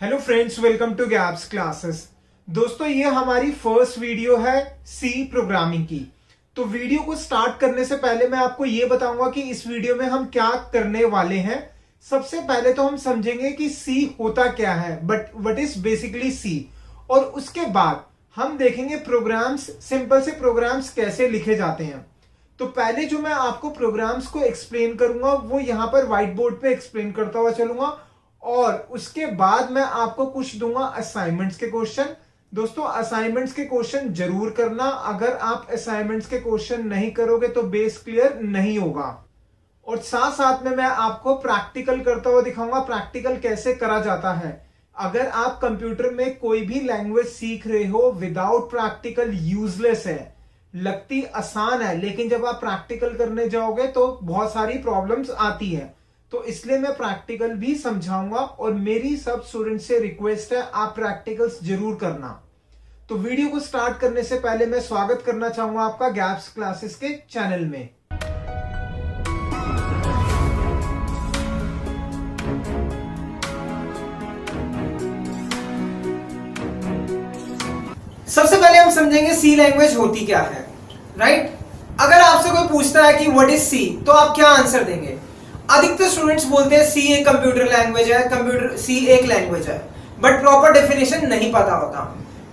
Hello friends, welcome to gaps classes. दोस्तों, ये हमारी फर्स्ट वीडियो है सी प्रोग्रामिंग की। तो वीडियो को स्टार्ट करने से पहले मैं आपको ये बताऊंगा कि इस वीडियो में हम क्या करने वाले हैं। सबसे पहले तो हम समझेंगे कि सी होता क्या है, बट व्हाट इज बेसिकली सी। और उसके बाद हम देखेंगे प्रोग्राम्स, सिंपल से प्रोग्राम्स कैसे लिखे जाते हैं। तो पहले जो मैं आपको प्रोग्राम्स को एक्सप्लेन करूंगा वो यहां पर व्हाइट बोर्ड पे एक्सप्लेन करता हुआ चलूंगा, और उसके बाद मैं आपको कुछ दूंगा असाइनमेंट्स के क्वेश्चन। दोस्तों, असाइनमेंट्स के क्वेश्चन जरूर करना। अगर आप असाइनमेंट्स के क्वेश्चन नहीं करोगे तो बेस क्लियर नहीं होगा। और साथ साथ में मैं आपको प्रैक्टिकल करता हुआ दिखाऊंगा, प्रैक्टिकल कैसे करा जाता है। अगर आप कंप्यूटर में कोई भी लैंग्वेज सीख रहे हो विदाउट प्रैक्टिकल यूजलेस है, लगती आसान है, लेकिन जब आप प्रैक्टिकल करने जाओगे तो बहुत सारी प्रॉब्लम्स आती है। तो इसलिए मैं प्रैक्टिकल भी समझाऊंगा, और मेरी सब स्टूडेंट से रिक्वेस्ट है आप प्रैक्टिकल्स जरूर करना। तो वीडियो को स्टार्ट करने से पहले मैं स्वागत करना चाहूंगा आपका गैप्स क्लासेस के चैनल में। सबसे पहले हम समझेंगे सी लैंग्वेज होती क्या है, राइट। अगर आपसे कोई पूछता है कि व्हाट इज सी, तो आप क्या आंसर देंगे? अधिकतर स्टूडेंट्स बोलते हैं सी एक कंप्यूटर लैंग्वेज है, कंप्यूटर सी एक लैंग्वेज है, बट प्रॉपर डेफिनेशन नहीं पता होता।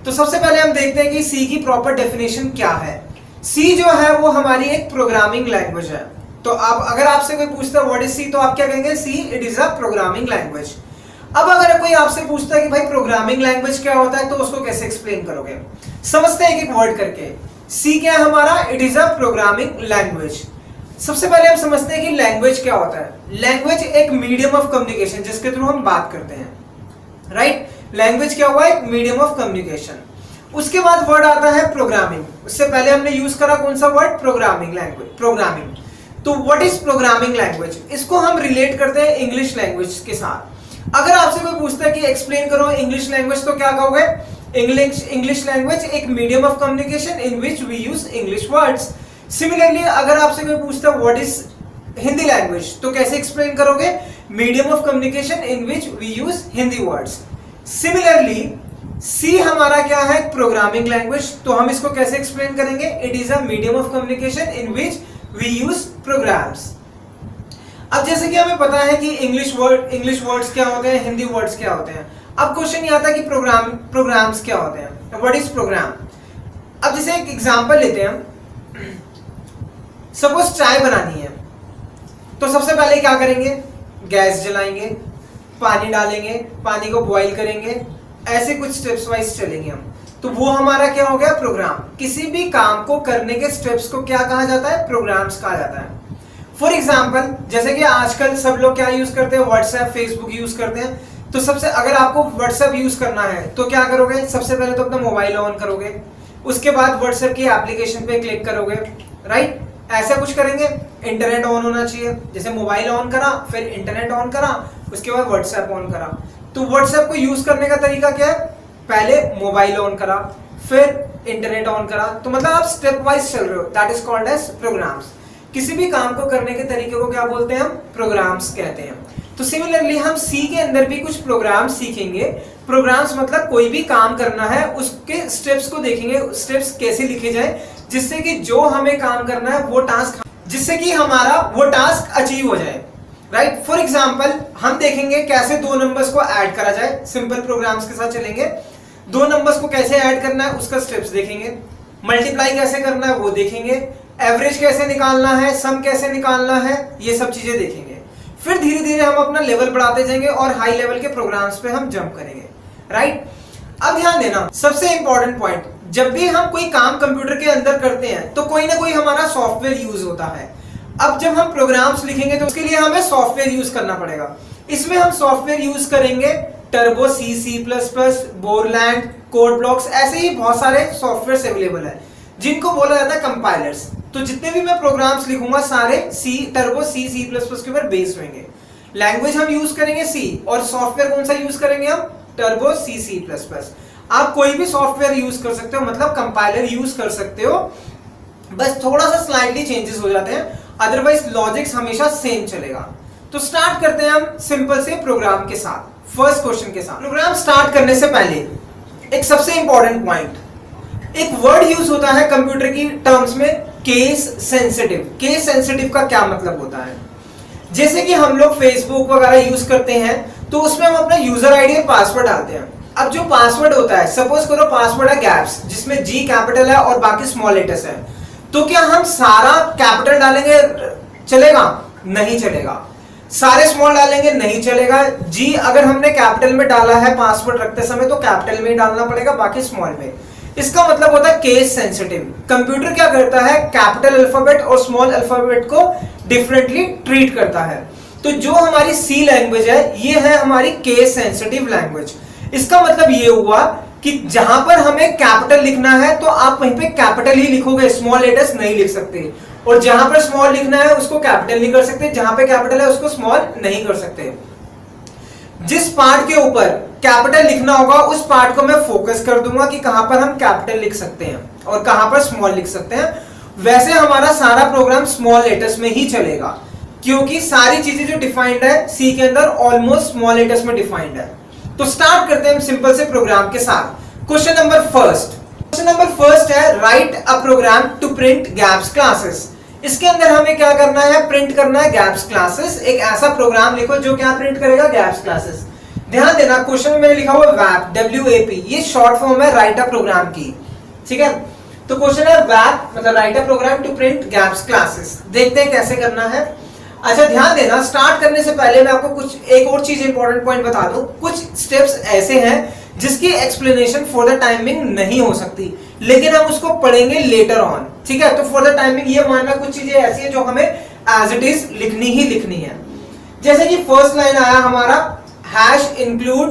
तो सबसे पहले हम देखते हैं कि सी की प्रॉपर डेफिनेशन क्या है। सी जो है वो हमारी एक प्रोग्रामिंग लैंग्वेज है। तो आप अगर आपसे कोई पूछता है व्हाट इज सी, तो आप क्या कहेंगे? See it is a programming language. अब अगर कोई आपसे पूछता है कि भाई प्रोग्रामिंग लैंग्वेज क्या होता है, तो उसको कैसे एक्सप्लेन करोगे? समझते हैं एक एक वर्ड करके। सी क्या है हमारा? It is a programming language. सबसे पहले हम समझते हैं कि लैंग्वेज क्या होता है। लैंग्वेज एक मीडियम ऑफ कम्युनिकेशन जिसके थ्रू हम बात करते हैं, राइट। लैंग्वेज क्या हुआ? एक मीडियम ऑफ कम्युनिकेशन। उसके बाद वर्ड आता है प्रोग्रामिंग। उससे पहले हमने यूज करा कौन सा वर्ड? Programming language, programming. तो व्हाट इज प्रोग्रामिंग लैंग्वेज? इसको हम रिलेट करते हैं इंग्लिश लैंग्वेज के साथ। अगर आपसे कोई पूछता है कि एक्सप्लेन करो इंग्लिश लैंग्वेज, तो क्या कहोगे? इंग्लिश लैंग्वेज एक medium of communication in which we use English words. Similarly अगर आपसे कोई पूछता है व्हाट इज हिंदी लैंग्वेज, तो कैसे एक्सप्लेन करोगे? Medium of communication in which we use Hindi words. Similarly C हमारा क्या है? Programming language. तो हम इसको कैसे एक्सप्लेन करेंगे? It is a medium of communication in which we use programs. अब जैसे कि हमें पता है कि इंग्लिश वर्ड्स क्या होते हैं, हिंदी वर्ड्स क्या होते हैं। अब क्वेश्चन ये आता है कि प्रोग्राम्स क्या होते हैं, व्हाट इज प्रोग्राम। अब जैसे एक एग्जांपल लेते हैं हम। सपोज चाय बनानी है, तो सबसे पहले क्या करेंगे? गैस जलाएंगे, पानी डालेंगे, पानी को बॉईल करेंगे, ऐसे कुछ स्टेप्स वाइज चलेंगे हम। तो वो हमारा क्या हो गया? प्रोग्राम। किसी भी काम को करने के स्टेप्स को क्या कहा जाता है? प्रोग्राम्स कहा जाता है। फॉर एग्जाम्पल, जैसे कि आजकल सब लोग क्या यूज करते हैं? व्हाट्सएप, फेसबुक यूज करते हैं। तो सबसे अगर आपको व्हाट्सएप यूज करना है तो क्या करोगे? सबसे पहले तो अपना मोबाइल ऑन करोगे, उसके बाद व्हाट्सएप की एप्लीकेशन पे क्लिक करोगे, राइट। ऐसा कुछ करेंगे। इंटरनेट ऑन होना चाहिए, जैसे मोबाइल ऑन करा, फिर इंटरनेट ऑन करा, उसके बाद व्हाट्सएप ऑन करा। तो व्हाट्सएप को यूज करने का तरीका क्या है? पहले मोबाइल ऑन करा, फिर इंटरनेट ऑन करा। तो मतलब आप स्टेप वाइज चल रहे हो, that is called as programs. किसी भी काम को करने के तरीके को क्या बोलते हैं? हम प्रोग्राम्स कहते हैं। तो सिमिलरली हम सी के अंदर भी कुछ प्रोग्राम्स सीखेंगे। प्रोग्राम्स मतलब कोई भी काम करना है, उसके स्टेप्स को देखेंगे, स्टेप्स कैसे लिखे जाए जिससे कि जो हमें काम करना है वो टास्क, जिससे कि हमारा वो टास्क अचीव हो जाए, राइट। फॉर एग्जांपल हम देखेंगे कैसे दो नंबर्स को ऐड करा जाए। सिंपल प्रोग्राम्स के साथ चलेंगे। दो नंबर्स को कैसे ऐड करना है उसका स्टेप्स देखेंगे। मल्टीप्लाई कैसे करना है वो देखेंगे। एवरेज कैसे निकालना है, सम कैसे निकालना है, ये सब चीजें देखेंगे। फिर धीरे धीरे हम अपना लेवल बढ़ाते जाएंगे और हाई लेवल के प्रोग्राम्स पे हम जंप करेंगे, राइट। अब ध्यान देना, सबसे इंपॉर्टेंट पॉइंट, जब भी हम कोई काम कंप्यूटर के अंदर करते हैं तो कोई ना कोई हमारा सॉफ्टवेयर यूज होता है। अब जब हम प्रोग्राम्स लिखेंगे तो उसके लिए हमें सॉफ्टवेयर यूज करना पड़ेगा। इसमें हम सॉफ्टवेयर यूज करेंगे Turbo, C plus plus, Borland, code blocks, ऐसे ही बहुत सारे सॉफ्टवेयर अवेलेबल है जिनको बोला जाता है कंपाइलर्स। तो जितने भी मैं प्रोग्राम्स लिखूंगा सारे टर्बो, सी प्लस प्लस के ऊपर बेस्ड होंगे। लैंग्वेज हम यूज करेंगे सी, और सॉफ्टवेयर कौन सा यूज करेंगे हम? Turbo, C plus plus. आप कोई भी सॉफ्टवेयर यूज कर सकते हो, मतलब कंपाइलर यूज कर सकते हो, बस थोड़ा सा स्लाइटली चेंजेस हो जाते हैं, अदरवाइज लॉजिक्स हमेशा सेम चलेगा। तो स्टार्ट करते हैं हम सिंपल से प्रोग्राम के साथ। फर्स्ट क्वेश्चन के साथ। प्रोग्राम स्टार्ट करने से पहले एक सबसे इंपॉर्टेंट पॉइंट, एक वर्ड यूज होता है कंप्यूटर की टर्म्स में, केस सेंसिटिव। केस सेंसिटिव का क्या मतलब होता है? जैसे कि हम लोग फेसबुक वगैरह यूज करते हैं तो उसमें हम अपना यूजर आईडी और पासवर्ड डालते हैं। अब जो पासवर्ड होता है, सपोज करो पासवर्ड है गैप्स, जिसमें जी कैपिटल है और बाकी स्मॉल लेटर्स है, तो क्या हम सारा कैपिटल डालेंगे चलेगा? नहीं चलेगा। सारे स्मॉल डालेंगे? नहीं चलेगा। जी अगर हमने कैपिटल में डाला है पासवर्ड रखते समय तो कैपिटल में ही डालना पड़ेगा, बाकी स्मॉल में। इसका मतलब होता है केस सेंसिटिव। कंप्यूटर क्या करता है, कैपिटल अल्फाबेट और स्मॉल अल्फाबेट को डिफरेंटली ट्रीट करता है। तो जो हमारी सी लैंग्वेज है ये है हमारी केस सेंसिटिव लैंग्वेज। इसका मतलब ये हुआ कि जहां पर हमें कैपिटल लिखना है तो आप वहीं पे कैपिटल ही लिखोगे, स्मॉल लेटर्स नहीं लिख सकते। और जहां पर स्मॉल लिखना है उसको कैपिटल नहीं कर सकते, जहां पे कैपिटल है उसको स्मॉल नहीं कर सकते। जिस पार्ट के ऊपर कैपिटल लिखना होगा उस पार्ट को मैं फोकस कर दूंगा कि कहां पर हम कैपिटल लिख सकते हैं और कहां पर स्मॉल लिख सकते हैं। वैसे हमारा सारा प्रोग्राम स्मॉल लेटर्स में ही चलेगा, क्योंकि सारी चीजें जो डिफाइंड है सी के अंदर ऑलमोस्ट स्मॉल लेटर्स में डिफाइंड है। तो स्टार्ट करते हैं सिंपल से प्रोग्राम के साथ। क्वेश्चन नंबर फर्स्ट है write a program to print Gaps classes. इसके अंदर हमें क्या करना है, प्रिंट करना है गैप्स क्लासेस। एक ऐसा प्रोग्राम लिखो जो क्या प्रिंट करेगा, गैप्स क्लासेस। ध्यान देना क्वेश्चन में मैंने लिखा हुआ वैप, WAP, ये शॉर्ट फॉर्म है राइट अ प्रोग्राम की, ठीक है। तो क्वेश्चन है वैप मतलब write a program to print Gaps classes. देखते हैं कैसे करना है। अच्छा ध्यान देना, स्टार्ट करने से पहले मैं आपको कुछ एक और चीज इंपॉर्टेंट पॉइंट बता दूं। कुछ स्टेप्स ऐसे हैं जिसकी एक्सप्लेनेशन फॉर द टाइमिंग नहीं हो सकती, लेकिन हम उसको पढ़ेंगे लेटर ऑन, ठीक है। तो फॉर द टाइमिंग ये मानना कुछ चीजें ऐसी है जो हमें एज इट इज लिखनी ही लिखनी है। जैसे कि फर्स्ट लाइन आया हमारा #include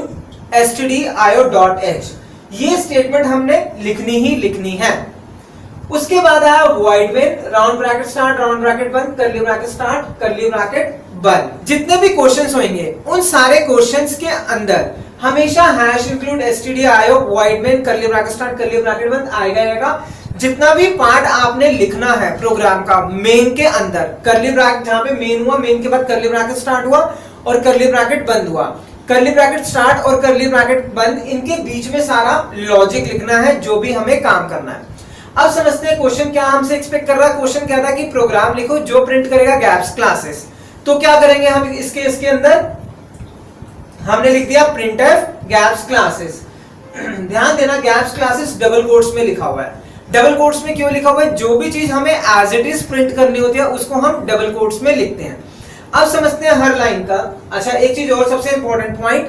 stdio.h, ये स्टेटमेंट हमने लिखनी ही लिखनी है। उसके बाद आया void main, round bracket start, round bracket बंद, curly bracket start, curly bracket बंद। जितने भी क्वेश्चंस होंगे उन सारे क्वेश्चंस के अंदर हमेशा #include stdio, void main, curly bracket start, curly bracket बंद आएगा। जितना भी पार्ट आपने लिखना है प्रोग्राम का मेन के अंदर, कर्ली ब्रैकेट जहां पे मेन हुआ, मेन के बाद कर्ली ब्रैकेट स्टार्ट हुआ और कर्ली ब्रैकेट बंद हुआ, कर्ली ब्रैकेट स्टार्ट और कर्ली ब्रैकेट बंद, इनके बीच में सारा लॉजिक लिखना है जो भी हमें काम करना है। अब समझते हैं क्वेश्चन क्या हमसे एक्सपेक्ट कर रहा है। क्वेश्चन क्या था कि प्रोग्राम लिखो जो प्रिंट करेगा गैप्स क्लासेस। तो क्या करेंगे हम इसके अंदर हमने लिख दिया printf गैप्स क्लासेस। ध्यान देना गैप्स क्लासेस डबल कोट्स में लिखा हुआ है। डबल कोट्स में क्यों लिखा हुआ है? जो भी चीज हमें एज इट इज प्रिंट करनी होती है उसको हम डबल कोट्स में लिखते हैं। अब समझते हैं हर लाइन का। अच्छा एक चीज और सबसे important point,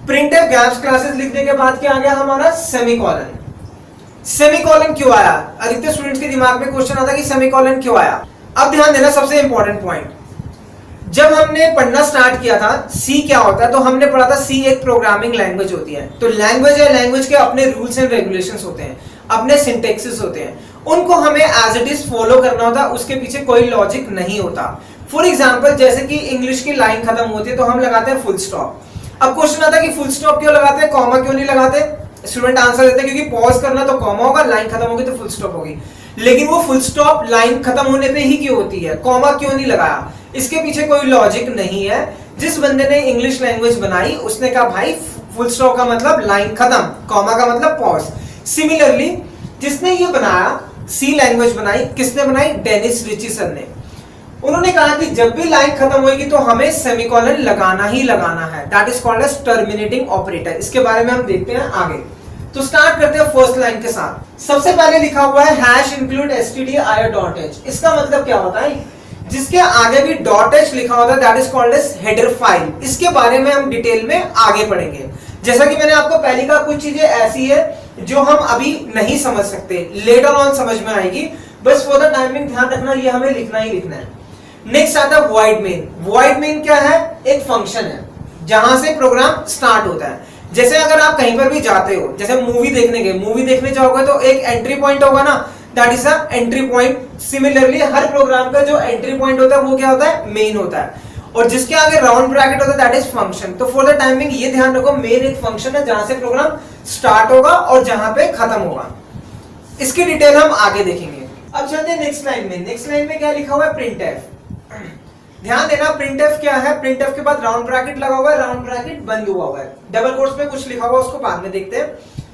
printf gaps classes लिखने के बाद क्या आ गया हमारा, सेमीकोलन। सेमीकोलन क्यों आया? अधिकतर स्टूडेंट्स के दिमाग में क्वेश्चन आता है कि सेमीकोलन क्यों आया। अब ध्यान देना सबसे इंपॉर्टेंट पॉइंट, जब हमने पढ़ना स्टार्ट किया था सी क्या होता है तो हमने पढ़ा था सी एक प्रोग्रामिंग लैंग्वेज होती है। तो लैंग्वेज है, लैंग्वेज के अपने रूल्स एंड रेगुलेशंस होते हैं, अपने सिंटेक्सेस होते हैं, उनको हमें एज इट इज फॉलो करना होता है, उसके पीछे कोई लॉजिक नहीं होता। फॉर एग्जाम्पल जैसे कि इंग्लिश की लाइन खत्म होती है तो हम लगाते हैं फुल स्टॉप। अब क्वेश्चन आता है कि फुल स्टॉप क्यों लगाते हैं, कॉमा क्यों नहीं लगाते? स्टूडेंट आंसर देते हैं क्योंकि पॉज करना तो कॉमा होगा, लाइन खत्म होगी तो फुल स्टॉप होगी। लेकिन वो फुल स्टॉप लाइन खत्म होने पे ही क्यों होती है, कॉमा क्यों नहीं लगाया? इसके पीछे कोई लॉजिक नहीं है। जिस बंदे ने इंग्लिश लैंग्वेज बनाई उसने कहा भाई फुल स्टॉप का मतलब लाइन खत्म, कॉमा का मतलब पॉज। सिमिलरली जिसने ये बनाया सी लैंग्वेज बनाई, किसने बनाई? डेनिस रिची सर ने। उन्होंने कहा कि जब भी लाइन खत्म होगी तो हमें सेमीकोलन लगाना ही लगाना है, that is called as terminating operator. इसके बारे में हम देखते हैं आगे। तो स्टार्ट करते हैं फर्स्ट लाइन के साथ। सबसे पहले लिखा हुआ है #include stdio.h। इसका मतलब क्या होता है? जिसके आगे भी .h लिखा होता है that is called as header file. इसके बारे में हम डिटेल में आगे पढ़ेंगे। जैसा कि मैंने आपको पहले कहा कुछ चीजें ऐसी है जो हम अभी नहीं समझ सकते, लेटर ऑन समझ में आएगी। बस फॉर द टाइमिंग ध्यान रखना ये हमें लिखना ही लिखना है। नेक्स्ट आता है void main। void main क्या है? एक फंक्शन है जहां से प्रोग्राम स्टार्ट होता है। जैसे अगर आप कहीं पर भी जाते हो, जैसे मूवी देखने जाओगे तो एक एंट्री पॉइंट होगा ना, that is a entry point. Similarly हर प्रोग्राम का जो एंट्री पॉइंट होता है वो क्या होता है? मेन होता है। और जिसके आगे राउंड ब्रैकेट होता है दैट इज फंक्शन। तो फॉर द टाइमिंग ये ध्यान रखो, मेन एक फंक्शन है जहां से प्रोग्राम स्टार्ट होगा और जहां पे खत्म होगा। इसकी डिटेल हम आगे देखेंगे। अब चलते हैं नेक्स्ट लाइन में। नेक्स्ट लाइन में क्या लिखा हुआ है? printf। ध्यान देना प्रिंटफ क्या है, प्रिंटफ के बाद राउंड ब्रैकेट लगा हुआ है, राउंड ब्रैकेट बंद हुआ है, डबल कोट्स में कुछ लिखा हुआ है उसको बाद में देखते हैं।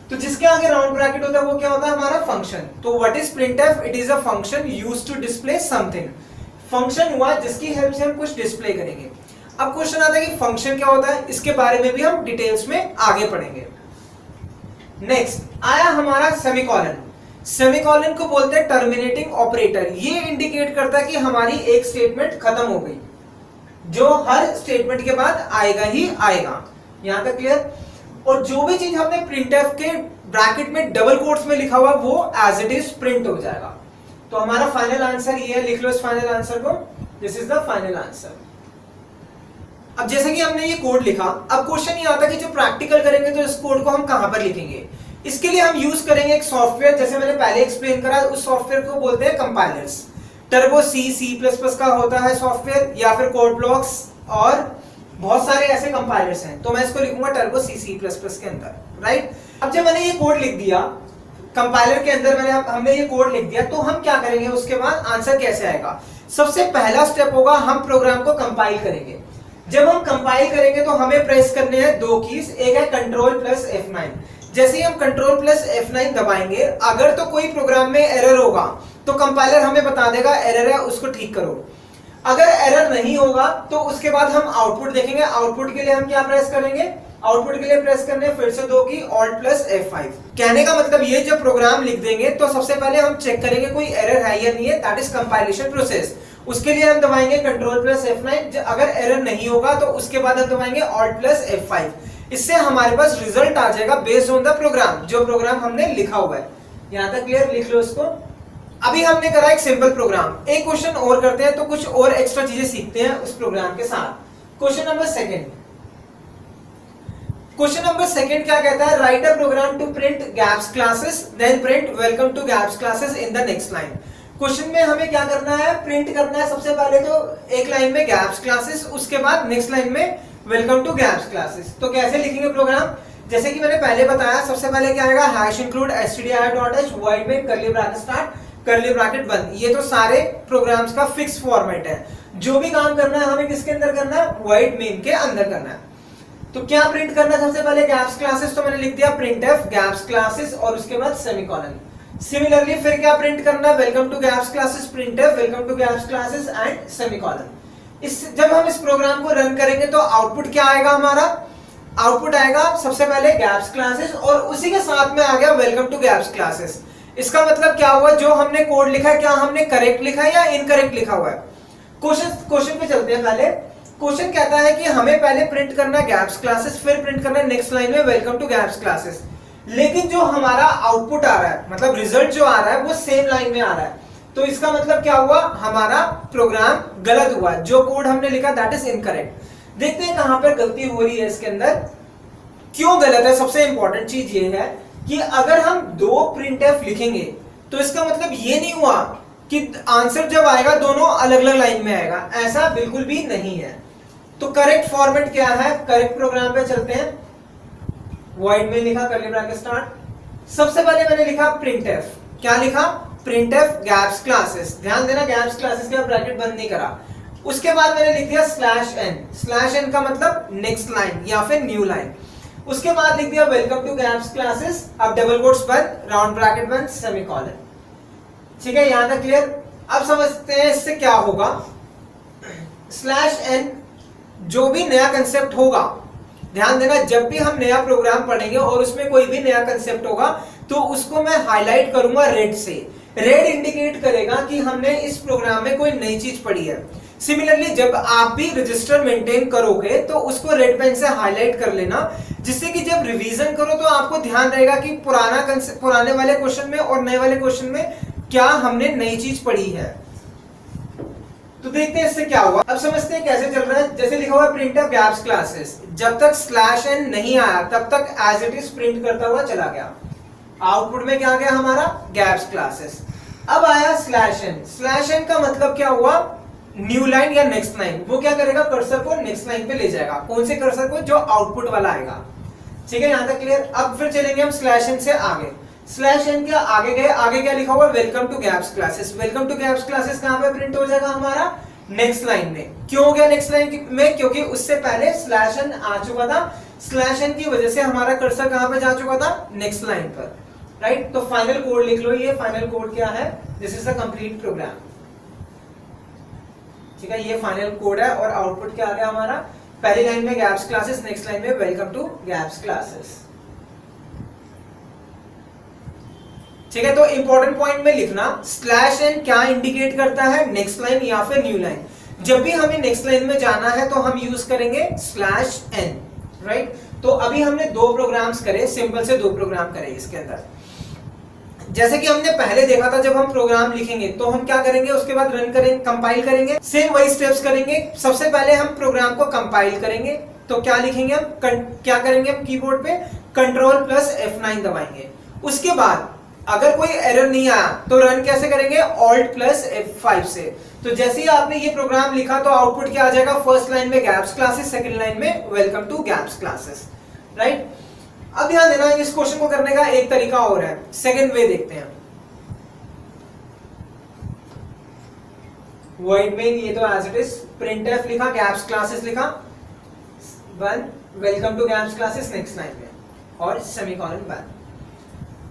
तो जिसके आगे राउंड ब्रैकेट होता है वो क्या होता है हमारा फंक्शन। तो what is printf, it is a function used to display something. Function हुआ जिसकी हेल्प से हम कुछ डिस्प्ले करेंगे। अब क्वेश्चन आता है कि फंक्शन क्या होता है, इसके बारे में भी हम डिटेल्स में आगे पढ़ेंगे। नेक्स्ट आया हमारा सेमीकोलन। सेमीकोलन को बोलते हैं टर्मिनेटिंग ऑपरेटर। ये इंडिकेट करता है कि हमारी एक स्टेटमेंट खत्म हो गई, जो हर स्टेटमेंट के बाद आएगा ही आएगा। यहां तक क्लियर। और जो भी चीज हमने प्रिंटफ के ब्रैकेट में डबल कोट्स में लिखा हुआ वो एज इट इज प्रिंट हो जाएगा। तो हमारा फाइनल आंसर ये है, लिख लो इस फाइनल आंसर को, this is the final answer. अब जैसे कि हमने ये कोड लिखा, अब क्वेश्चन ये आता है कि जो प्रैक्टिकल करेंगे तो इस कोड को हम कहां पर लिखेंगे। इसके लिए हम यूज करेंगे एक सॉफ्टवेयर, जैसे मैंने पहले एक्सप्लेन करा, उस सॉफ्टवेयर को बोलते हैं कंपाइलर्स। टर्बो C++ का होता है सॉफ्टवेयर, या फिर कोड ब्लॉक्स, और बहुत सारे ऐसे कंपाइलर्स हैं। तो मैं इसको लिखूंगा टर्बो C++ के अंदर, राइट। अब जब मैंने ये कोड लिख दिया कंपाइलर के अंदर, हमने ये कोड लिख दिया, तो हम क्या करेंगे उसके बाद आंसर कैसे आएगा। सबसे पहला स्टेप होगा हम प्रोग्राम को कंपाइल करेंगे। जब हम कंपाइल करेंगे तो हमें प्रेस करने हैं दो कीज, एक है Ctrl+F9। जैसे ही हम Ctrl+F9 दबाएंगे, अगर तो कोई प्रोग्राम में एरर होगा तो कंपाइलर हमें बता देगा एरर है, उसको ठीक करो। अगर एरर नहीं होगा तो उसके बाद हम आउटपुट देखेंगे। आउटपुट के लिए हम क्या प्रेस करेंगे, आउटपुट के लिए प्रेस करने फिर से दो की Alt+F5। कहने का मतलब ये, जब प्रोग्राम लिख देंगे तो सबसे पहले हम चेक करेंगे कोई एरर है या नहीं है, दैट इज कंपाइलेशन प्रोसेस। उसके लिए हम दबाएंगे Ctrl+F9। अगर एरर नहीं होगा तो उसके बाद हम दबाएंगे Alt+F5। इससे हमारे पास रिजल्ट आ जाएगा बेस्ड ऑन द प्रोग्राम, जो प्रोग्राम हमने लिखा हुआ है। यहां तक क्लियर, लिख लो इसको। अभी हमने करा एक सिंपल प्रोग्राम, एक क्वेश्चन और करते हैं तो कुछ और एक्स्ट्रा चीजें सीखते हैं उस प्रोग्राम के साथ। Question number second. Question number second क्या कहता है, write a program to print Gaps classes then print welcome to gaps classes in the next line. क्वेश्चन में हमें क्या करना है, प्रिंट करना है सबसे पहले तो एक लाइन में गैप्स क्लासेस, उसके बाद नेक्स्ट लाइन में वेलकम टू गैप्स क्लासेस। तो कैसे लिखेंगे प्रोग्राम, जैसे कि मैंने पहले बताया, सबसे पहले क्या आएगा, #include stdio.h void main curly bracket start curly bracket बंद। ये तो सारे प्रोग्राम्स का फिक्स फॉर्मेट है। जो भी काम करना है हमें किसके अंदर करना है, void main के अंदर करना है। तो क्या प्रिंट करना है सबसे पहले, गैप्स क्लासेस। तो मैंने लिख दिया printf गैप्स क्लासेस और उसके बाद सेमीकोलन। सिमिलरली फिर क्या प्रिंट करना है, welcome to gaps classes, printf welcome to gaps classes and semicolon. जब हम इस प्रोग्राम को रन करेंगे तो आउटपुट क्या आएगा हमारा, आउटपुट आएगा सबसे पहले गैप्स क्लासेस और उसी के साथ में आ गया वेलकम टू गैप्स क्लासेस। इसका मतलब क्या हुआ, जो हमने कोड लिखा है क्या हमने करेक्ट लिखा है या इनकरेक्ट लिखा हुआ है। क्वेश्चन पे चलते हैं। पहले क्वेश्चन कहता है कि हमें पहले प्रिंट करना है गैप्स क्लासेस, फिर प्रिंट करना है नेक्स्ट लाइन में वेलकम टू गैप्स क्लासेस। लेकिन जो हमारा आउटपुट आ रहा है, मतलब रिजल्ट जो आ रहा है वो सेम लाइन में आ रहा है। तो इसका मतलब क्या हुआ, हमारा प्रोग्राम गलत हुआ, जो कोड हमने लिखा दैट इज इनकरेक्ट। देखते हैं कहां पर गलती हो रही है इसके अंदर, क्यों गलत है। सबसे इंपॉर्टेंट चीज ये है कि अगर हम दो printf लिखेंगे तो इसका मतलब ये नहीं हुआ कि आंसर जब आएगा दोनों अलग अलग लाइन में आएगा, ऐसा बिल्कुल भी नहीं है। तो करेक्ट फॉर्मेट क्या है, करेक्ट प्रोग्राम पे चलते हैं। void में लिखा curly bracket start। सबसे पहले मैंने लिखा printf, क्या लिखा, printf गैप्स क्लासेस। ध्यान देना गैप्स क्लासेस के ब्रैकेट बंद नहीं करा। उसके बाद मैंने लिख दिया /n का मतलब नेक्स्ट लाइन या फिर न्यू लाइन। उसके बाद लिख दिया वेलकम टू गैप्स क्लासेस, अब डबल कोट्स बंद, राउंड ब्रैकेट बंद, सेमीकोलन। ठीक है, यहां तक क्लियर। अब समझते हैं इससे क्या होगा। /n जो भी नया कंसेप्ट होगा, ध्यान देना जब भी हम नया प्रोग्राम पढ़ेंगे और उसमें कोई भी नया कंसेप्ट होगा तो उसको मैं हाईलाइट करूंगा रेड से। रेड इंडिकेट करेगा कि हमने इस प्रोग्राम में कोई नई चीज पढ़ी है। सिमिलरली जब आप भी रजिस्टर मेंटेन करोगे तो उसको रेड पेन से हाईलाइट कर लेना, जिससे कि जब रिवीजन करो तो आपको ध्यान रहेगा कि पुराने वाले क्वेश्चन में और नए वाले क्वेश्चन में क्या हमने नई चीज पढ़ी है। तो देखते हैं इससे क्या हुआ। अब समझते हैं कैसे चल रहा है। जैसे लिखा हुआ printf गैप्स क्लासेस, जब तक /n नहीं आया तब तक एज इट इज प्रिंट करता हुआ चला गया। आउटपुट में क्या आ गया हमारा, गैप्स क्लासेस। अब आया /n का मतलब क्या हुआ, न्यू लाइन या नेक्स्ट लाइन। वो क्या करेगा, कर्सर को नेक्स्ट लाइन पे ले जाएगा। कौन से कर्सर को, जो आउटपुट वाला आएगा। ठीक है, यहां तक क्लियर। अब फिर चलेंगे हम /n से आगे। /n के आगे गए, आगे क्या लिखा हुआ, welcome to gaps classes. Welcome to gaps classes कहां पे प्रिंट हो जाएगा हमारा, नेक्स्ट लाइन में। क्यों हो गया नेक्स्ट लाइन में? क्योंकि उससे पहले स्लैश एन आ चुका था, स्लैश एन की वजह से हमारा कर्सर कहां पे जा चुका था? नेक्स्ट लाइन पर, राइट। तो फाइनल कोड लिख लो, ये फाइनल कोड क्या है? This is the complete program, ठीक है। ये फाइनल कोड है और आउटपुट क्या आ गया हमारा? पहली लाइन में गैप्स क्लासेस, नेक्स्ट लाइन में वेलकम टू गैप्स क्लासेस, ठीक है। तो इंपॉर्टेंट पॉइंट में लिखना, स्लैश एन क्या इंडिकेट करता है? नेक्स्ट लाइन या फिर न्यू लाइन। जब भी हमें नेक्स्ट लाइन में जाना है तो हम यूज करेंगे स्लैश एन, राइट। तो अभी हमने दो प्रोग्राम्स करे, सिंपल से दो प्रोग्राम करे इसके अंदर। जैसे कि हमने पहले देखा था, जब हम प्रोग्राम लिखेंगे तो हम क्या करेंगे? उसके बाद रन करेंगे, कंपाइल करेंगे, सेम वही स्टेप्स करेंगे। सबसे पहले हम प्रोग्राम को कंपाइल करेंगे, तो क्या लिखेंगे हम? क्या करेंगे हम? कीबोर्ड पे कंट्रोल प्लस F9 दबाएंगे। उसके बाद अगर कोई एरर नहीं आया तो रन कैसे करेंगे? ऑल्ट प्लस F5 से। तो जैसे ही आपने ये प्रोग्राम लिखा तो आउटपुट क्या आ जाएगा? फर्स्ट लाइन में गैप्स क्लासेस, सेकंड लाइन में welcome to gaps classes, right. अब ध्यान देना, इस क्वेश्चन को करने का एक तरीका और है, सेकंड वे देखते हैं। वॉइड में ये तो एज इट इज प्रिंटफ लिखा, गैप्स क्लासेस लिखा, one welcome to gaps classes next line में, और सेमीकोलन वन।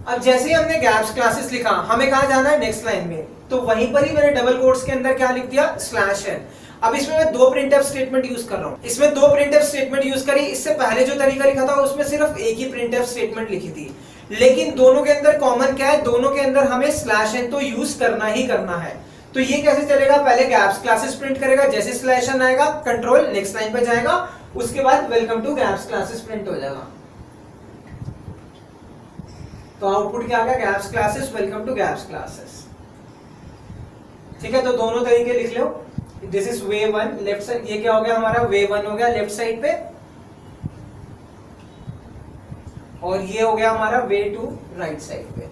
अब जैसे ही हमने गैप्स क्लासेस लिखा, हमें कहां जाना है? नेक्स्ट लाइन में। तो वहीं पर ही मैंने डबल कोट्स के अंदर क्या लिख दिया? Slash N. अब इसमें मैं दो प्रिंटफ स्टेटमेंट यूज कर रहा हूं, इसमें दो प्रिंटफ स्टेटमेंट यूज करी। इससे पहले जो तरीका लिखा था उसमें सिर्फ एक ही प्रिंटफ स्टेटमेंट लिखी थी, लेकिन दोनों के अंदर कॉमन क्या है? दोनों के अंदर हमें स्लैश एन तो यूज करना ही करना है। तो ये कैसे चलेगा? पहले गैप्स क्लासेस प्रिंट करेगा, जैसे स्लैश एन आएगा कंट्रोल नेक्स्ट लाइन पे जाएगा, उसके बाद welcome to gaps classes print हो जाएगा। तो आउटपुट क्या आ गया? Gaps classes welcome to gaps classes, ठीक है। तो दोनों तरीके लिख लो। This is way one, left side, ये क्या हो गया हमारा? वे वन हो गया लेफ्ट साइड पे, और ये हो गया हमारा वे टू राइट साइड पे।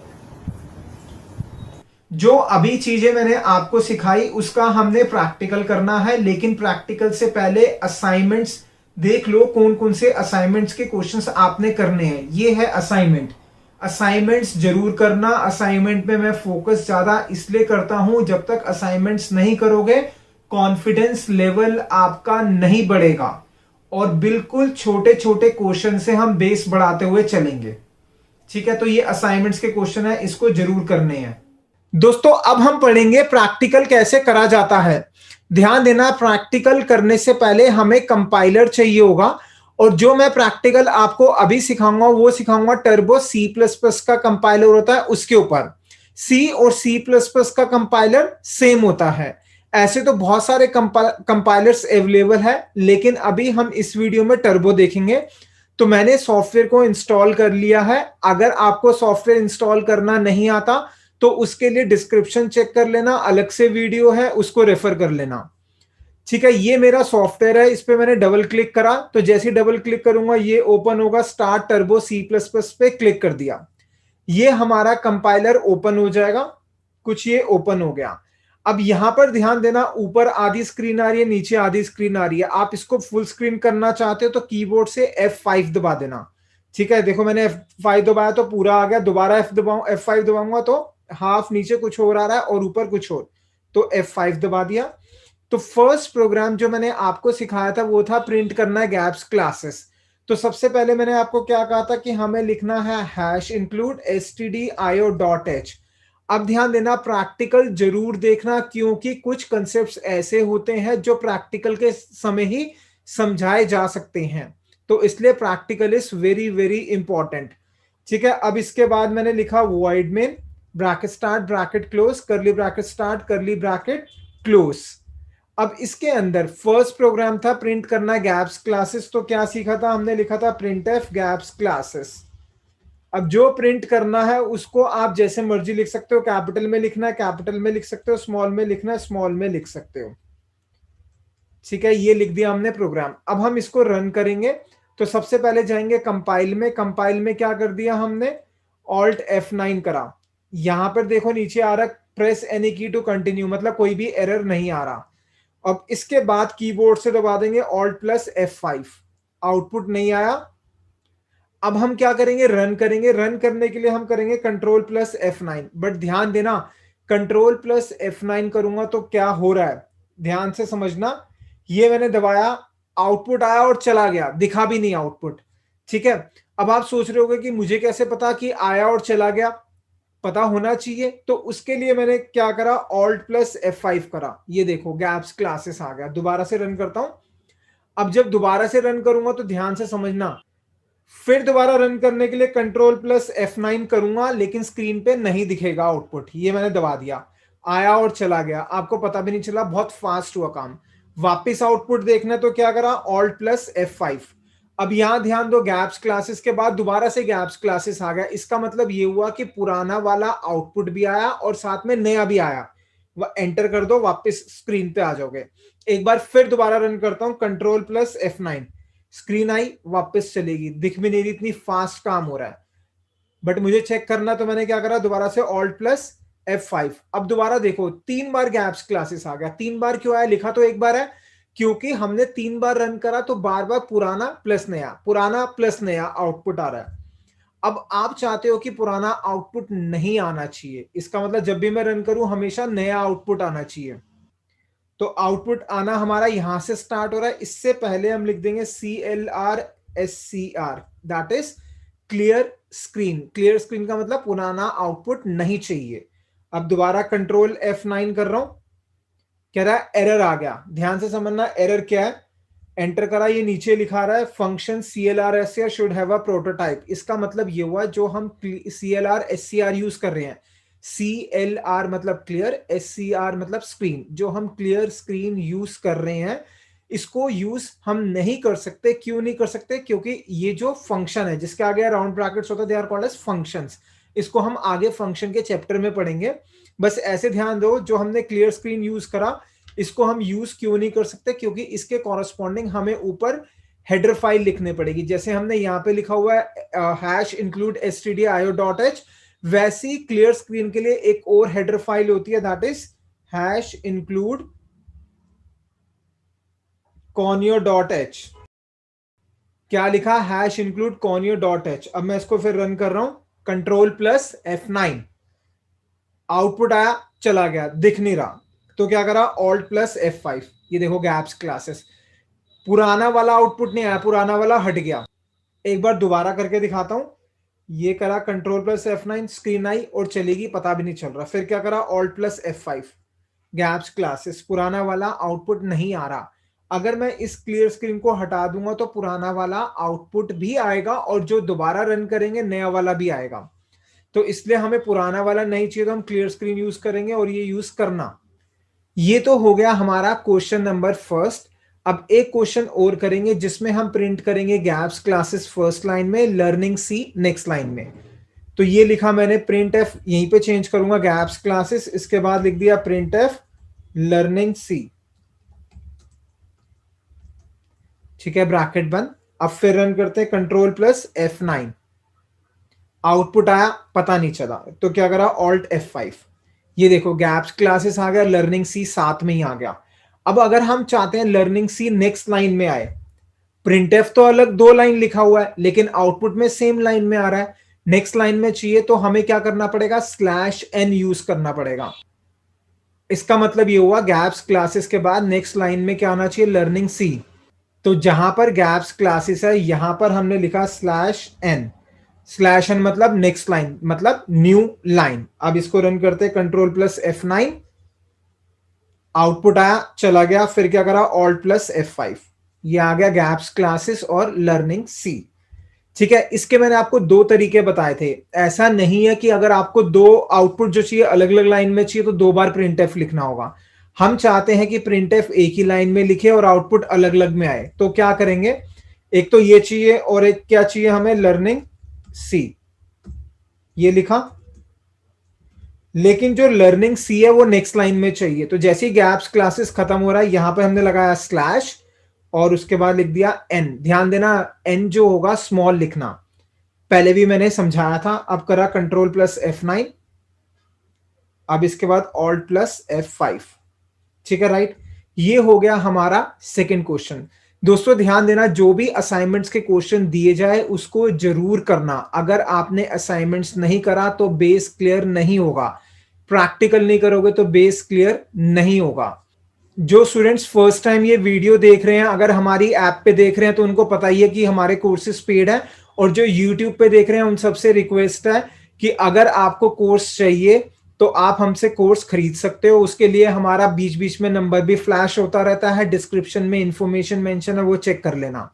जो अभी चीजें मैंने आपको सिखाई उसका हमने प्रैक्टिकल करना है, लेकिन प्रैक्टिकल से पहले असाइनमेंट्स देख लो, कौन कौन से असाइनमेंट्स के क्वेश्चंस आपने करने हैं। ये है असाइनमेंट, असाइनमेंट्स जरूर करना। असाइनमेंट में मैं फोकस ज्यादा इसलिए करता हूं, जब तक असाइनमेंट्स नहीं करोगे कॉन्फिडेंस लेवल आपका नहीं बढ़ेगा, और बिल्कुल छोटे छोटे क्वेश्चन से हम बेस बढ़ाते हुए चलेंगे, ठीक है। तो ये असाइनमेंट्स के क्वेश्चन है, इसको जरूर करने हैं दोस्तों। अब हम पढ़ेंगे प्रैक्टिकल कैसे करा जाता है। ध्यान देना, प्रैक्टिकल करने से पहले हमें कंपाइलर चाहिए होगा, और जो मैं प्रैक्टिकल आपको अभी सिखाऊंगा वो सिखाऊंगा टर्बो C++ का कंपाइलर होता है उसके ऊपर। C और C++ का कंपाइलर सेम होता है। ऐसे तो बहुत सारे कंपाइलर्स अवेलेबल है, लेकिन अभी हम इस वीडियो में टर्बो देखेंगे। तो मैंने सॉफ्टवेयर को इंस्टॉल कर लिया है। अगर आपको सॉफ्टवेयर इंस्टॉल करना नहीं आता तो उसके लिए डिस्क्रिप्शन चेक कर लेना, अलग से वीडियो है, उसको रेफर कर लेना, ठीक है। ये मेरा सॉफ्टवेयर है, इस पे मैंने डबल क्लिक करा, तो जैसे ही डबल क्लिक करूंगा ये ओपन होगा। स्टार्ट टर्बो C++ पे क्लिक कर दिया, ये हमारा कंपाइलर ओपन हो जाएगा। कुछ ये ओपन हो गया। अब यहां पर ध्यान देना, ऊपर आधी स्क्रीन आ रही है, नीचे आधी स्क्रीन आ रही है। आप इसको फुल स्क्रीन करना चाहते हो तो कीबोर्ड से F5 दबा देना, ठीक है। देखो मैंने F5 दबाया तो पूरा आ गया, दोबारा F5 दबाऊंगा तो हाफ नीचे कुछ और आ रहा है और ऊपर कुछ और, तो F5 दबा दिया। तो फर्स्ट प्रोग्राम जो मैंने आपको सिखाया था वो था प्रिंट करना है गैप्स क्लासेस। तो सबसे पहले मैंने आपको क्या कहा था कि हमें लिखना है #include stdio.h। अब ध्यान देना, प्रैक्टिकल जरूर देखना, क्योंकि कुछ कंसेप्ट्स ऐसे होते हैं जो प्रैक्टिकल के समय ही समझाए जा सकते हैं, तो इसलिए practical is very very important, ठीक है। अब इसके बाद मैंने लिखा void main bracket start bracket close करली ब्रैकेट स्टार्ट करली ब्रैकेट क्लोज। अब इसके अंदर फर्स्ट प्रोग्राम था प्रिंट करना गैप्स क्लासेस, तो क्या सीखा था हमने? लिखा था printf गैप्स क्लासेस। अब जो प्रिंट करना है उसको आप जैसे मर्जी लिख सकते हो, कैपिटल में लिखना है कैपिटल में लिख सकते हो, स्मॉल में लिखना है स्मॉल में लिख सकते हो, ठीक है। ये लिख दिया हमने प्रोग्राम। अब हम इसको रन करेंगे, तो सबसे पहले जाएंगे कंपाइल में। कंपाइल में क्या कर दिया हमने? ऑल्ट F9 करा। यहां पर देखो नीचे आ रहा प्रेस एनी की टू कंटिन्यू, मतलब कोई भी एरर नहीं आ रहा। अब इसके बाद कीबोर्ड से दबा देंगे ऑल्ट प्लस F5, आउटपुट नहीं आया। अब हम क्या करेंगे? रन करेंगे। रन करने के लिए हम करेंगे कंट्रोल प्लस F9, बट ध्यान देना कंट्रोल प्लस F9 करूंगा तो क्या हो रहा है? ध्यान से समझना, ये मैंने दबाया, आउटपुट आया और चला गया, दिखा भी नहीं आउटपुट। ठीक है, अब आप सोच रहे होगे कि मुझे कैसे पता कि आया और चला गया, पता होना चाहिए। तो उसके लिए मैंने क्या करा, ऑल्ट प्लस F5 करा। ये देखो गैप्स क्लासेस आ गया। दोबारा से रन करता हूं। अब जब दोबारा से रन करूंगा तो ध्यान से समझना, फिर दोबारा रन करने के लिए कंट्रोल प्लस F9 करूंगा, लेकिन स्क्रीन पे नहीं दिखेगा आउटपुट। ये मैंने दबा दिया, आया और चला गया, आपको पता भी नहीं चला, बहुत फास्ट हुआ काम। वापिस आउटपुट देखना तो क्या करा, ऑल्ट प्लस F5। अब यहां ध्यान दो, गैप्स क्लासेस के बाद दोबारा से गैप्स क्लासेस आ गया। इसका मतलब ये हुआ कि पुराना वाला आउटपुट भी आया और साथ में नया भी आया। वह एंटर कर दो, वापस स्क्रीन पे आ जाओगे। एक बार फिर दोबारा रन करता हूं, control plus F9, screen I, वापस चलेगी, दिख भी नहीं रही, इतनी फास्ट काम हो रहा है। बट मुझे चेक करना, तो मैंने क्या करा, दोबारा से ऑल्ट प्लस F5। अब दोबारा देखो, 3 बार गैप्स क्लासेस आ गया। 3 बार क्यों आया, लिखा तो 1 बार है, क्योंकि हमने 3 बार रन करा तो बार बार पुराना प्लस नया, पुराना प्लस नया आउटपुट आ रहा है। अब आप चाहते हो कि पुराना आउटपुट नहीं आना चाहिए, इसका मतलब जब भी मैं रन करूं हमेशा नया आउटपुट आना चाहिए। तो आउटपुट आना हमारा यहां से स्टार्ट हो रहा है। इससे पहले हम लिख देंगे CLR SCR, that is clear screen. Clear screen का मतलब पुराना आउटपुट नहीं चाहिए। अब दोबारा कंट्रोल F9 कर रहा हूं, कह रहा है एरर आ गया। ध्यान से समझना एरर क्या है। एंटर करा, ये नीचे लिखा रहा है function CLR SCR should have a prototype. इसका मतलब ये हुआ जो हम CLR SCR यूज कर रहे हैं, CLR मतलब क्लियर, SCR मतलब स्क्रीन, जो हम क्लियर स्क्रीन यूज कर रहे हैं, इसको यूज हम नहीं कर सकते। क्यों नहीं कर सकते, क्योंकि ये जो फंक्शन है जिसके आगे राउंड ब्रैकेट्स होता है, they are called as functions. इसको हम आगे फंक्शन के चैप्टर में पढ़ेंगे। बस ऐसे ध्यान दो, जो हमने क्लियर स्क्रीन यूज करा, इसको हम यूज क्यों नहीं कर सकते, क्योंकि इसके कॉरस्पॉन्डिंग हमें ऊपर हेडर फाइल लिखने पड़ेगी। जैसे हमने यहाँ पे लिखा हुआ है हैश इंक्लूड stdio.h, वैसी क्लियर स्क्रीन के लिए एक और हेडर फाइल होती है, that is hash include conio.h। क्या लिखा, हैश इंक्लूड conio.h। अब मैं इसको फिर रन कर रहा हूं, कंट्रोल प्लस F9, आउटपुट आया, चला गया, दिख नहीं रहा। तो क्या करा, ऑल्ट प्लस F5। ये देखो गैप्स क्लासेस, पुराना वाला आउटपुट नहीं आया, पुराना वाला हट गया। एक बार दोबारा करके दिखाता हूं। ये करा control plus F9, screen I और चलेगी, पता भी नहीं चल रहा। फिर क्या करा, alt plus F5, gaps classes, पुराना वाला आउटपुट नहीं आ रहा। अगर मैं इस क्लियर स्क्रीन को हटा दूंगा तो पुराना वाला आउटपुट भी आएगा और जो दोबारा रन करेंगे नया वाला भी आएगा। तो इसलिए हमें पुराना वाला नहीं चाहिए, तो हम क्लियर स्क्रीन यूज करेंगे और ये यूज करना। ये तो हो गया हमारा क्वेश्चन नंबर फर्स्ट। अब एक क्वेश्चन और करेंगे जिसमें हम प्रिंट करेंगे गैप्स क्लासेस फर्स्ट लाइन में, लर्निंग सी नेक्स्ट लाइन में। तो ये लिखा मैंने प्रिंट एफ, यहीं पे चेंज करूंगा गैप्स क्लासेस, इसके बाद लिख दिया प्रिंट एफ लर्निंग सी। ठीक है, ब्रैकेट बंद। अब फिर रन करते हैं, कंट्रोल प्लस F9, आउटपुट आया, पता नहीं चला, तो क्या करा, ऑल्ट F5। ये देखो गैप्स क्लासेस आ गया, लर्निंग सी साथ में ही आ गया। अब अगर हम चाहते हैं लर्निंग सी नेक्स्ट लाइन में आए, प्रिंट एफ तो अलग 2 लाइन लिखा हुआ है, लेकिन आउटपुट में सेम लाइन में आ रहा है, नेक्स्ट लाइन में चाहिए, तो हमें क्या करना पड़ेगा, /n यूज करना पड़ेगा। इसका मतलब ये हुआ गैप्स क्लासेस के बाद नेक्स्ट लाइन में क्या आना चाहिए, लर्निंग सी। तो जहां पर गैप्स क्लासेस है यहां पर हमने लिखा /n मतलब नेक्स्ट लाइन, मतलब न्यू लाइन। अब इसको रन करते हैं, कंट्रोल प्लस F9, आउटपुट आया, चला गया। फिर क्या करा, ऑल्ट प्लस F5, ये आ गया गैप्स क्लासेस और लर्निंग सी। ठीक है, इसके मैंने आपको 2 तरीके बताए थे। ऐसा नहीं है कि अगर आपको 2 आउटपुट जो चाहिए अलग अलग लाइन में चाहिए तो 2 बार प्रिंट एफ लिखना होगा। हम चाहते हैं कि प्रिंट एफ एक ही लाइन में लिखे और आउटपुट अलग अलग में आए, तो क्या करेंगे, एक तो ये चाहिए और एक क्या चाहिए हमें, लर्निंग सी। ये लिखा, लेकिन जो लर्निंग सी है वो नेक्स्ट लाइन में चाहिए। तो जैसे ही गैप्स क्लासेस खत्म हो रहा है, यहां पे हमने लगाया स्लैश और उसके बाद लिख दिया n। ध्यान देना, n जो होगा स्मॉल लिखना, पहले भी मैंने समझाया था। अब करा कंट्रोल प्लस F9, अब इसके बाद ऑल्ट प्लस F5। ठीक है, राइट। ये हो गया हमारा सेकंड क्वेश्चन। दोस्तों ध्यान देना, जो भी असाइनमेंट्स के क्वेश्चन दिए जाए उसको जरूर करना। अगर आपने असाइनमेंट्स नहीं करा तो बेस क्लियर नहीं होगा, प्रैक्टिकल नहीं करोगे तो बेस क्लियर नहीं होगा। जो स्टूडेंट्स फर्स्ट टाइम ये वीडियो देख रहे हैं, अगर हमारी ऐप पे देख रहे हैं तो उनको पता ही है कि हमारे कोर्सेज पेड है, और जो यूट्यूब पे देख रहे हैं उन सबसे रिक्वेस्ट है कि अगर आपको कोर्स चाहिए तो आप हमसे कोर्स खरीद सकते हो। उसके लिए हमारा बीच बीच में नंबर भी फ्लैश होता रहता है, डिस्क्रिप्शन में इंफॉर्मेशन मेंशन है, वो चेक कर लेना।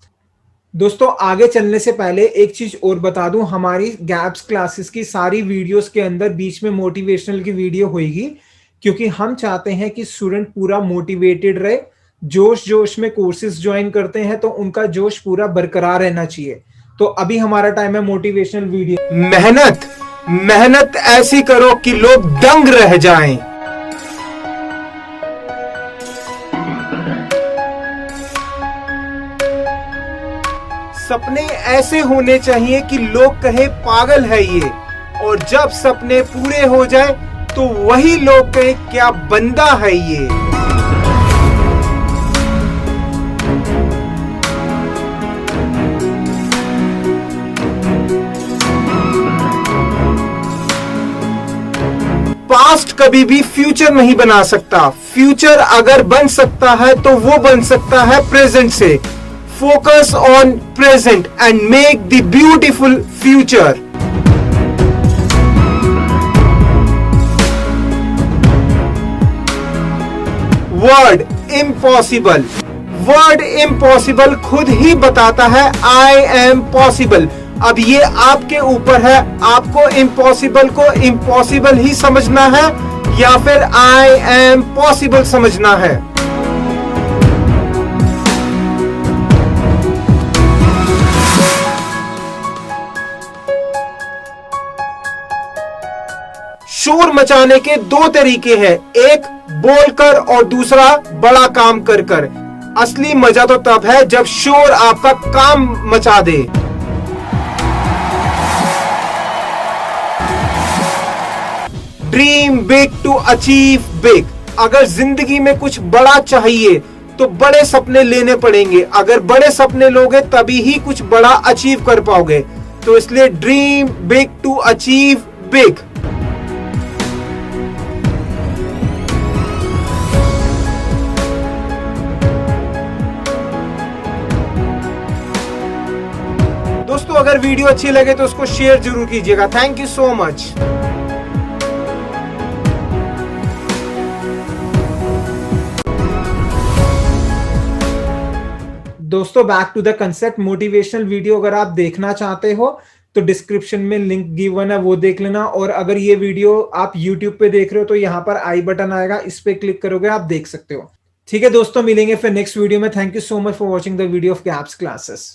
दोस्तों आगे चलने से पहले एक चीज और बता दूं, हमारी गैप्स क्लासेस की सारी वीडियोस के अंदर बीच में मोटिवेशनल की वीडियो होगी, क्योंकि हम चाहते हैं कि स्टूडेंट पूरा मोटिवेटेड रहे। जोश जोश में कोर्सेज ज्वाइन करते हैं तो उनका जोश पूरा बरकरार रहना चाहिए। तो अभी हमारा टाइम है मोटिवेशनल वीडियो। मेहनत मेहनत ऐसी करो कि लोग दंग रह जाएं। सपने ऐसे होने चाहिए कि लोग कहे पागल है ये, और जब सपने पूरे हो जाए तो वही लोग कहे क्या बंदा है ये। पास्ट कभी भी फ्यूचर नहीं बना सकता, फ्यूचर अगर बन सकता है तो वो बन सकता है प्रेजेंट से। Focus on present and make the beautiful future. Word impossible. Word impossible खुद ही बताता है I am possible. अब ये आपके ऊपर है, आपको impossible को impossible ही समझना है या फिर I am possible समझना है। शोर मचाने के दो तरीके हैं, एक बोलकर और दूसरा बड़ा काम कर कर। असली मजा तो तब है जब शोर आपका काम मचा दे। Dream big to achieve big. अगर जिंदगी में कुछ बड़ा चाहिए तो बड़े सपने लेने पड़ेंगे। अगर बड़े सपने लोगे तभी ही कुछ बड़ा अचीव कर पाओगे। तो इसलिए dream big to achieve big. दोस्तों अगर वीडियो अच्छी लगे तो उसको शेयर जरूर कीजिएगा। Thank you so much. दोस्तों back to the concept, motivational video अगर आप देखना चाहते हो तो डिस्क्रिप्शन में लिंक गिवन है, वो देख लेना। और अगर ये वीडियो आप यूट्यूब पे देख रहे हो तो यहाँ पर आई बटन आएगा, इस पे क्लिक करोगे आप देख सकते हो। ठीक है दोस्तों, मिलेंगे फिर नेक्स्ट वीडियो में। Thank you so much for watching the video of gaps classes.